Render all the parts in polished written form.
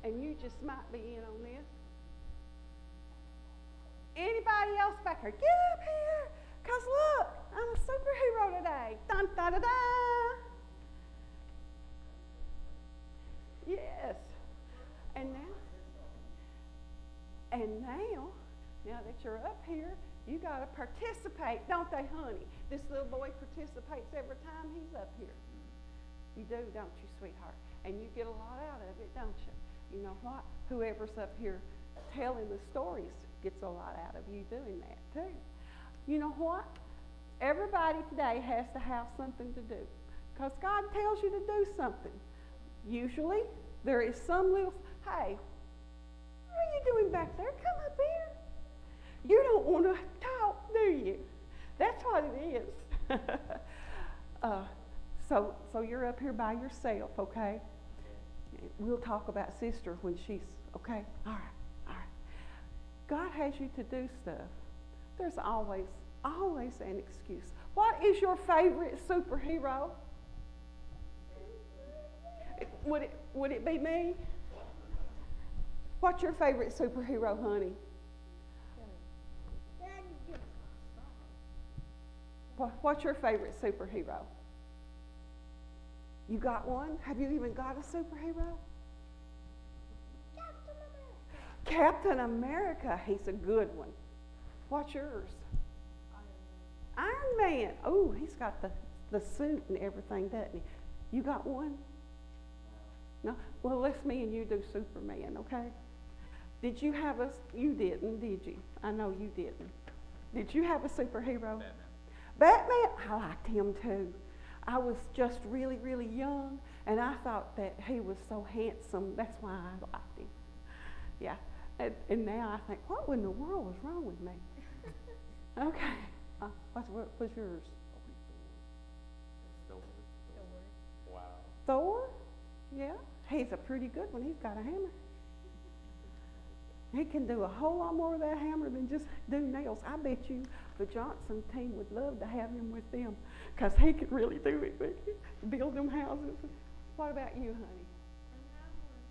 And you just might be in on this. Anybody else back here? Get up here. Because look, I'm a superhero today. Dun, da, da, da. Yes. And now that you're up here, you got to participate, don't they, honey? This little boy participates every time he's up here. You do, don't you, sweetheart? And you get a lot out of it, don't you? You know what? Whoever's up here telling the stories gets a lot out of you doing that, too. You know what? Everybody today has to have something to do because God tells you to do something. Usually, there is some little, hey, what are you doing back there? Come up here. You don't want to talk, do you? That's what it is. So you're up here by yourself, okay? We'll talk about sister when she's, okay? All right. God has you to do stuff. There's always an excuse. What is your favorite superhero? Would it be me? What's your favorite superhero, honey? What's your favorite superhero? You got one? Have you even got a superhero? Captain America. He's a good one. What's yours? Iron Man. Oh, he's got the suit and everything, doesn't he? You got one? No? Well, let's me and you do Superman, okay? Did you have you didn't, did you? I know you didn't. Did you have a superhero? Batman? I liked him too. I was just really, really young, and I thought that he was so handsome. That's why I liked him. Yeah. And now I think, what in the world was wrong with me? Okay. What was yours? Wow. Thor? Yeah. He's a pretty good one. He's got a hammer. He can do a whole lot more with that hammer than just do nails. I bet you the Johnson team would love to have him with them because he could really do it. Build them houses. What about you, honey?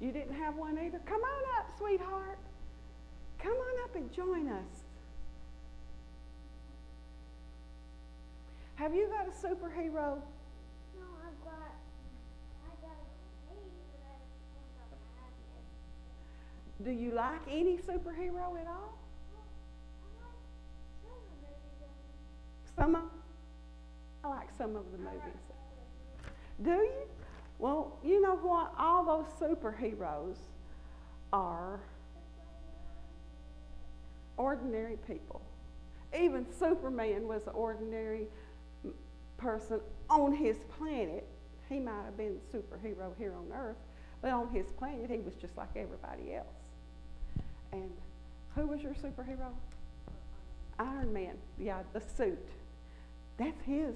You didn't have one either? Come on up, sweetheart. Come on up and join us. Have you got a superhero? No, I got a baby, but I don't have it. Do you like any superhero at all? I like some of the movies. Do you? Well, you know what? All those superheroes are ordinary people. Even Superman was an ordinary person on his planet. He might have been a superhero here on Earth, but on his planet he was just like everybody else. And who was your superhero? Iron Man. Yeah, the suit. That's his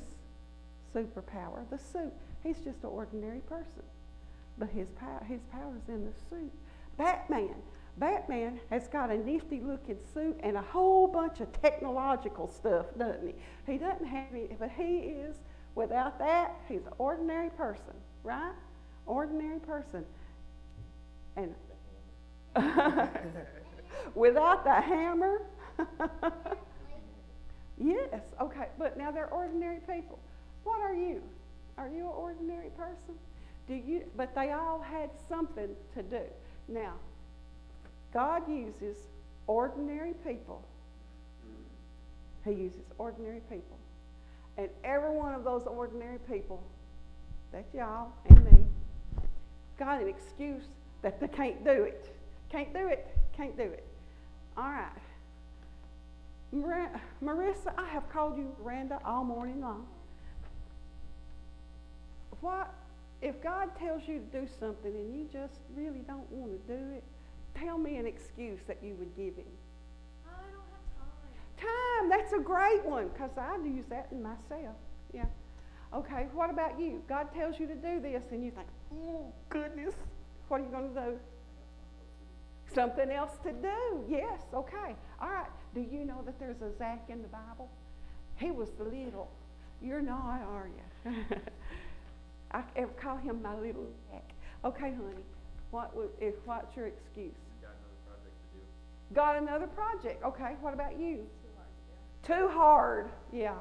superpower, the suit. He's just an ordinary person, but his power's in the suit. Batman has got a nifty-looking suit and a whole bunch of technological stuff, doesn't he? He doesn't have any, but he is, without that, he's an ordinary person, right? Ordinary person. And without the hammer, yes, okay, but now they're ordinary people. What are you? Are you an ordinary person? But they all had something to do. Now, God uses ordinary people. He uses ordinary people. And every one of those ordinary people, that's y'all and me, got an excuse that they can't do it. Can't do it. Can't do it. All right. Marissa, I have called you Miranda all morning long. What if God tells you to do something and you just really don't want to do it? Tell me an excuse that you would give him. I don't have time. Time, that's a great one, because I use that in myself. Yeah. Okay, what about you? God tells you to do this and you think, oh, goodness, what are you going to do? Something else to do. Yes, okay. All right. Do you know that there's a Zach in the Bible? He was the little. You're not, are you? I ever call him my little Zach. Okay, honey. What's your excuse? Got another project to do. Got another project. Okay, what about you? Too hard to do. Too hard. Yeah,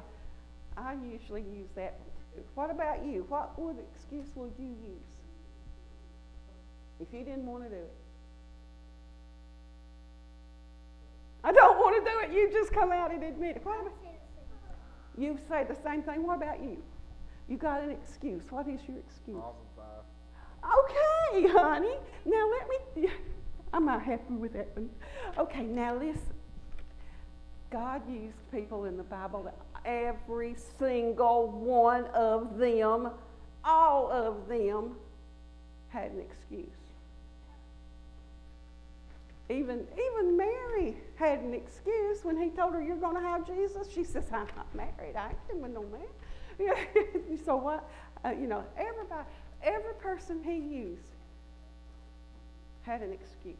I usually use that one too. What about you? What excuse would you use if you didn't want to do it? I don't want to do it. You just come out and admit it. What about, you say the same thing. What about you? You got an excuse. What is your excuse? Awesome 5. Okay, honey. Now let me. I'm not happy with that one. Okay, now listen. God used people in the Bible that every single one of them, all of them, had an excuse. Even Mary had an excuse when he told her, "You're going to have Jesus." She says, "I'm not married. I ain't been with no man." So what? Everybody, every person he used had an excuse.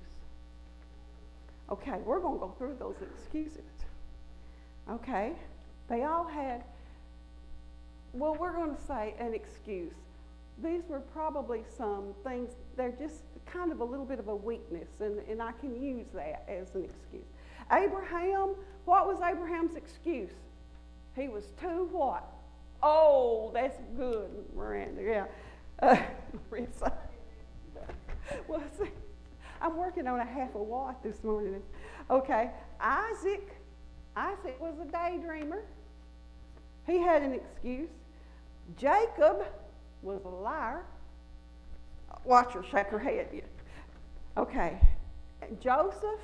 Okay, we're going to go through those excuses. Okay, they all had. Well, we're going to say an excuse. These were probably some things. They're just kind of a little bit of a weakness, and I can use that as an excuse. Abraham, what was Abraham's excuse? He was too what? Oh, that's good, Miranda. Yeah. Marissa. Well, see, I'm working on a half a watt this morning. Okay, Isaac was a daydreamer. He had an excuse. Jacob was a liar. Watch her shake her head. Okay. And Joseph,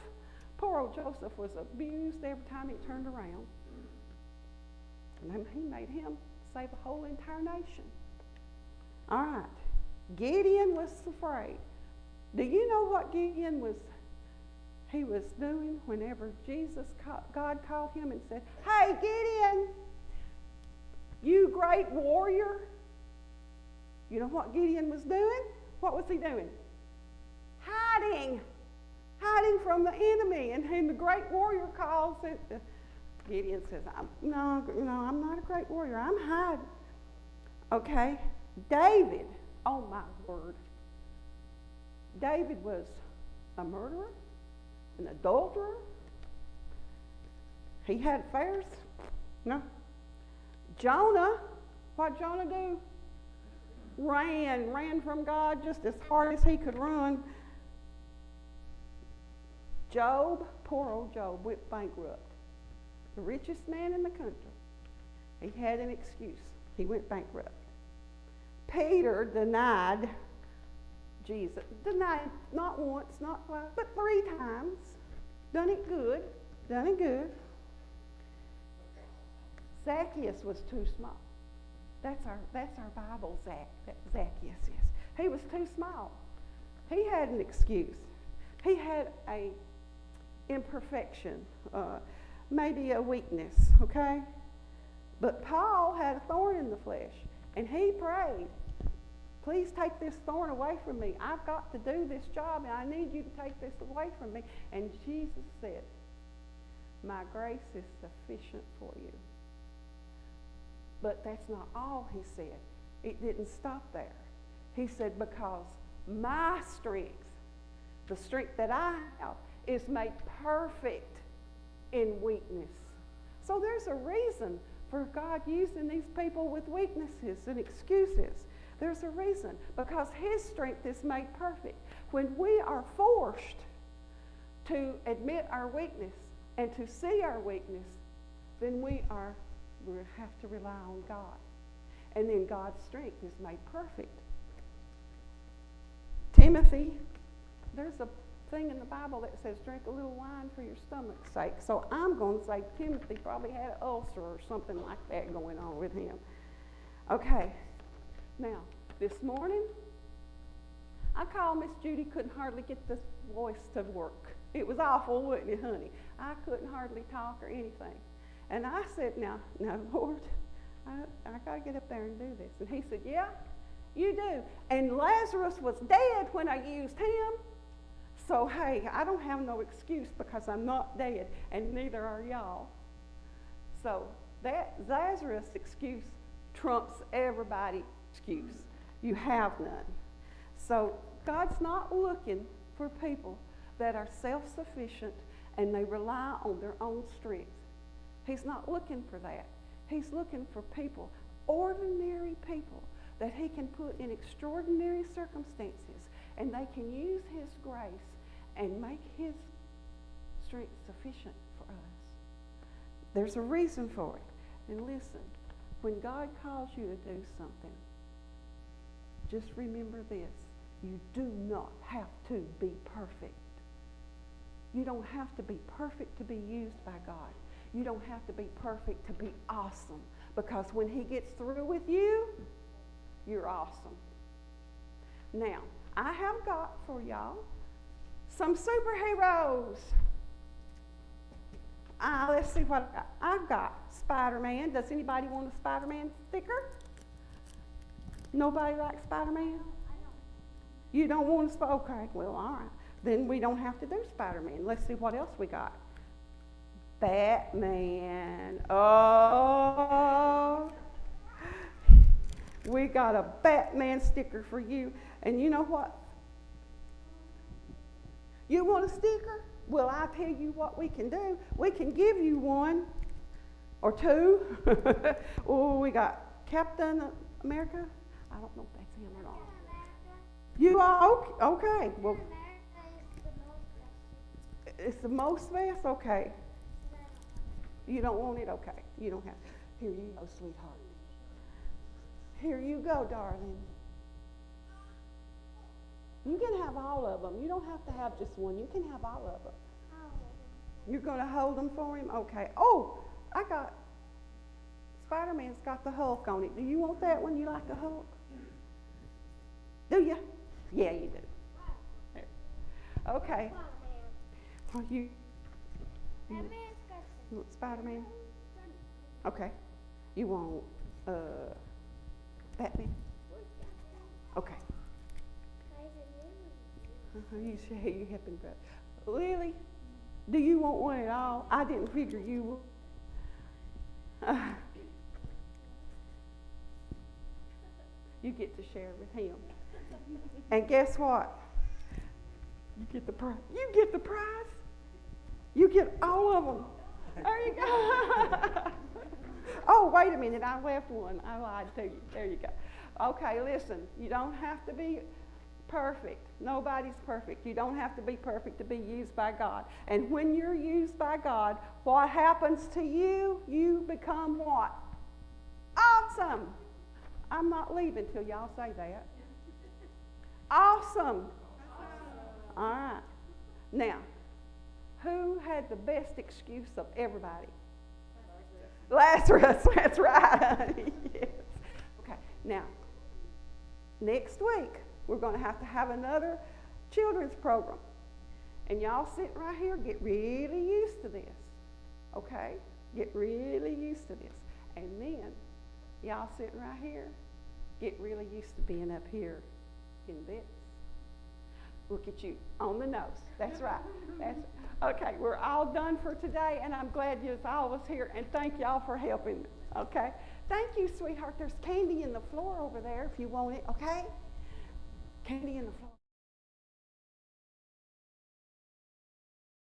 poor old Joseph was abused every time he turned around. And then he made him save a whole entire nation. All right. Gideon was afraid. Do you know what Gideon was doing whenever God called him and said, "Hey, Gideon, you great warrior"? You know what Gideon was doing? What was he doing? Hiding from the enemy. And the great warrior calls it. Gideon says, "No, I'm not a great warrior. I'm hiding." Okay, David. Oh my word. David was a murderer, an adulterer. He had affairs. No. Jonah, what Jonah do? Ran from God just as hard as he could run. Job, poor old Job, went bankrupt. The richest man in the country. He had an excuse. He went bankrupt. Peter denied Jesus. Denied not once, not twice, but 3 times. Done it good. Zacchaeus was too small. That's our Bible, Zacchaeus is. He was too small. He had an excuse. He had a imperfection, maybe a weakness, okay? But Paul had a thorn in the flesh, and he prayed, "Please take this thorn away from me. I've got to do this job, and I need you to take this away from me." And Jesus said, "My grace is sufficient for you." But that's not all he said. It didn't stop there. He said, "Because my strength, the strength that I have, is made perfect in weakness." So there's a reason for God using these people with weaknesses and excuses. There's a reason. Because his strength is made perfect. When we are forced to admit our weakness and to see our weakness, then we have to rely on God. And then God's strength is made perfect. Timothy, there's a thing in the Bible that says drink a little wine for your stomach's sake. So I'm going to say Timothy probably had an ulcer or something like that going on with him. Okay. Now, this morning, I called Miss Judy, couldn't hardly get this voice to work. It was awful, wasn't it, honey? I couldn't hardly talk or anything. And I said, now, Lord, I got to get up there and do this. And he said, "Yeah, you do." And Lazarus was dead when I used him. So, hey, I don't have no excuse because I'm not dead, and neither are y'all. So that Lazarus excuse trumps everybody's excuse. You have none. So God's not looking for people that are self-sufficient and they rely on their own strength. He's not looking for that. He's looking for people, ordinary people, that he can put in extraordinary circumstances, and they can use his grace and make his strength sufficient for us. There's a reason for it. And listen, when God calls you to do something, just remember this. You do not have to be perfect. You don't have to be perfect to be used by God. You don't have to be perfect to be awesome. Because when he gets through with you, you're awesome. Now, I have got for y'all some superheroes. Let's see what I got. I've got Spider-Man. Does anybody want a Spider-Man sticker? Nobody likes Spider-Man? You don't want to? Okay, well, all right. Then we don't have to do Spider-Man. Let's see what else we got. Batman. Oh, we got a Batman sticker for you. And you know what? You want a sticker? Well, I tell you what we can do. We can give you one or two. Oh, we got Captain America. I don't know if that's him or not. You are? Okay. Well, it's the most best? Okay. You don't want it? Okay. You don't have. Here you go, sweetheart. Here you go, darling. You can have all of them. You don't have to have just one. You can have all of them. You're going to hold them for him? Okay. Oh, I got, Spider-Man's got the Hulk on it. Do you want that one? You like the Hulk? Do you? Yeah, you do. There. Okay. Well, you want Spider-Man? Okay. You want Batman? Okay. You say you helping, but Lily, do you want one at all? I didn't figure you would. You get to share with him. And guess what? You get the prize. You get the prize. You get all of them. There you go. Oh, wait a minute. I left one. I lied to you. There you go. Okay, listen. You don't have to be perfect. Nobody's perfect. You don't have to be perfect to be used by God. And when you're used by God, what happens to you? You become what? Awesome. I'm not leaving till y'all say that. Awesome. All right. Now, who had the best excuse of everybody? Lazarus. That's right. Yes. Okay. Now, next week, we're going to have another children's program. And y'all sitting right here, get really used to this. Okay? Get really used to this. And then, y'all sitting right here, get really used to being up here in this. Look at you, on the nose. That's right. That's okay, we're all done for today, and I'm glad you all was here, and thank y'all for helping me. Okay? Thank you, sweetheart. There's candy in the floor over there if you want it, okay? Candy in the floor.